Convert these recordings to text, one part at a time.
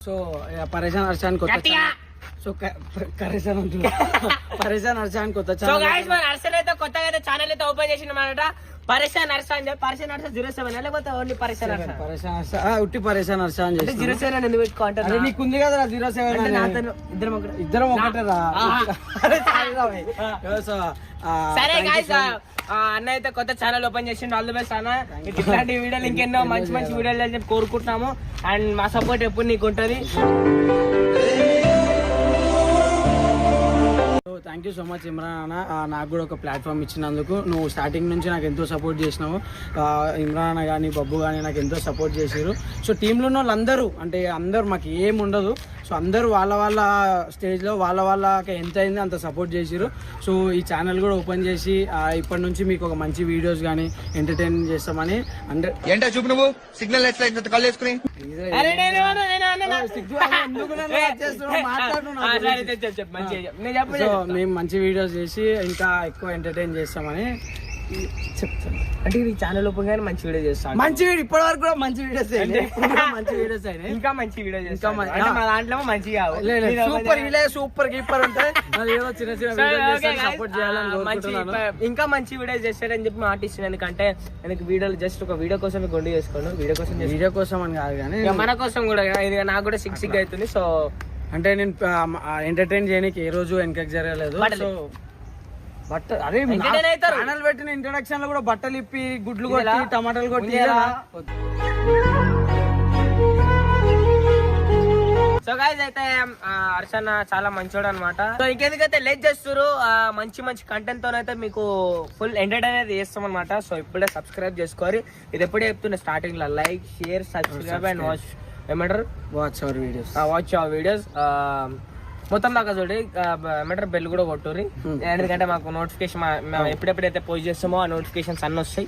So పరేషాన్ హర్షాన్ కొత్త so పరేషాన్ పరేషాన్ హర్షాన్ కొత్త కొత్తగా అయితే ఛానల్ అయితే ఓపెన్ చేసిందన్నమాట. పరేషాన్ హర్ష అని చెప్పి పరేషాన్ హర్ష 07 లేకపోతే ఓన్లీ పరేషాన్ హర్ష ఉట్టి పరేషాన్ హర్ష అని చెప్పి 07 ఎందుకు పెట్టుకుంటారు? నీకుంది కదా 07 ఇద్దరం ఒకటేరా. సరే గాయ్స్, అన్న అయితే కొత్త ఛానల్ ఓపెన్ చేసిండు. ఆల్ ది బెస్ట్ అన్న. ఇట్లాంటి వీడియోలు ఇంకెన్నో మంచి మంచి వీడియోలు అని చెప్పి కోరుకుంటున్నాము. అండ్ మా సపోర్ట్ ఎప్పుడు నీకు ఉంటుంది. Thank you so much Imran అన్న, నాకు కూడా ఒక ప్లాట్ఫామ్ ఇచ్చినందుకు. నువ్వు స్టార్టింగ్ నుంచి నాకు ఎంతో సపోర్ట్ చేసినావు. ఇమ్రాన్ అన్న కానీ బబ్బు కానీ నాకు ఎంతో సపోర్ట్ చేసారు. సో టీంలో ఉన్న వాళ్ళందరూ అంటే అందరూ మాకు ఏం ఉండదు. సో అందరూ వాళ్ళ వాళ్ళ స్టేజ్లో వాళ్ళకి ఎంత అయింది అంత సపోర్ట్ చేసారు. సో ఈ ఛానల్ కూడా ఓపెన్ చేసి ఇప్పటి నుంచి మీకు ఒక మంచి వీడియోస్ కానీ ఎంటర్టైన్ చేస్తామని ఏంటో చూపు నువ్వు సిగ్నల్ కళ్ళేసుకుని మేము మంచి వీడియోస్ చేసి ఇంకా ఎక్కువ ఎంటర్టైన్ చేస్తామని చెప్తాను. అంటే ఈ ఛానల్ ఓపెన్ గానీ మంచి వీడియో చేస్తాను. మంచి వీడియో ఇప్పటి వరకు కూడా మంచి వీడియోస్ మంచి వీడియోస్ అయినాయి. ఇంకా మంచి వీడియో చేస్తాం. మా దాంట్లో మంచిగా సూపర్ కీపర్ ఉంటాయి. ఏదో చిన్న చిన్న సపోర్ట్ చేయాలని ఇంకా మంచి వీడియోస్ చేస్తాడని చెప్పి మాట ఇస్తున్నాను. ఎందుకంటే எனக்கு వీడియోలు జస్ట్ ఒక వీడియో కోసం కొండ చేసుకోండి. వీడియో కోసం అని కాదు కానీ మన కోసం కూడా. ఇది నాకు కూడా సిక్ అవుతుంది. సో అంటే నేను ఎంటర్టైన్ చేయడానికి ఏ రోజు వెనకకి జరగలేదు. సో బట్టలు అరే ఛానల్ పెట్టిన ఇంట్రొడక్షన్ లో కూడా బట్టలు ఇప్పి గుడ్లు కొట్టి టమాటాలు కొట్టి. సో గైస్ అయితే హర్షన్న చాలా మంచోడు అనమాట. సో ఇంకెందుకైతే లేట్ చేస్తారు. మంచి మంచి కంటెంట్ తోనైతే మీకు ఫుల్ ఎంటర్టైన్ అయితే చేస్తాం అనమాట. సో ఇప్పుడే సబ్స్క్రైబ్ చేసుకోవాలి. ఇది ఎప్పుడే చెప్తున్నా స్టార్టింగ్ లో like share subscribe and watch ఏమంటారు వాచ్ అవర్ వీడియోస్ మొత్తం దాకా చూడండి. ఏమంటారు బెల్ కూడా కొట్టుర్రి. ఎందుకంటే మాకు నోటిఫికేషన్ ఎప్పుడెప్పుడైతే పోస్ట్ చేస్తామో ఆ నోటిఫికేషన్స్ అన్ని వస్తాయి.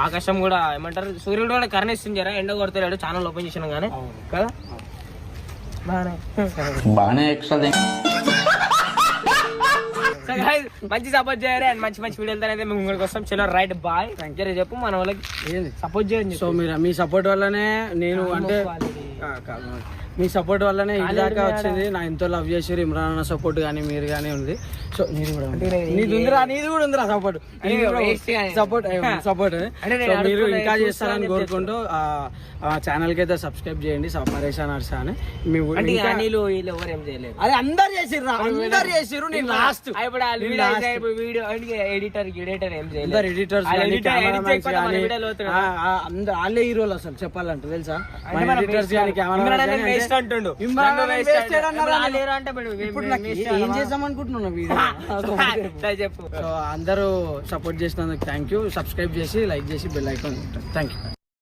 ఆకాశం కూడా ఏమంటారు సూర్యుడు కూడా కరణిస్తుంది. జరా ఎండ కొడతాడు ఛానల్ ఓపెన్ చేసినా కానీ కదా బాగానే మంచి సపోర్ట్ చేయాలి. అండ్ మంచి మంచి వీడియోలతో అయితే మేము ముందుకు వస్తాం. చలో రైట్ బాయ్. చెప్పు మన వాళ్ళకి సపోర్ట్ చేయండి. సో మీరు మీ సపోర్ట్ వల్లనే నేను అంటే మీ సపోర్ట్ వల్లనే ఇది దాకా వచ్చింది. నా ఎంతో లవ్ చేసారు. ఇమ్రాన్ అన్న సపోర్ట్ కానీ మీరు కానీ ఉంది. సో నీది కూడా ఉందిరా సపోర్ట్ మీరు ఇంకా చేస్తారని కోరుకుంటూ ఛానల్ కి అయితే సబ్స్క్రైబ్ చేయండి. పరేషాన్ హర్ష అని. అదే అందరు చేసిర్రు. నేను లాస్ట్ వాళ్ళే హీరోలు అసలు చెప్పాలంటే తెలుసా. ఎడిటర్స్ కానీ కెమెరా ఏం చేద్దాం అనుకుంటున్నా వీడియో. అందరూ సపోర్ట్ చేసినందుకు థ్యాంక్ యూ. సబ్స్క్రైబ్ చేసి లైక్ చేసి బెల్ ఐకాన్ థ్యాంక్ యూ.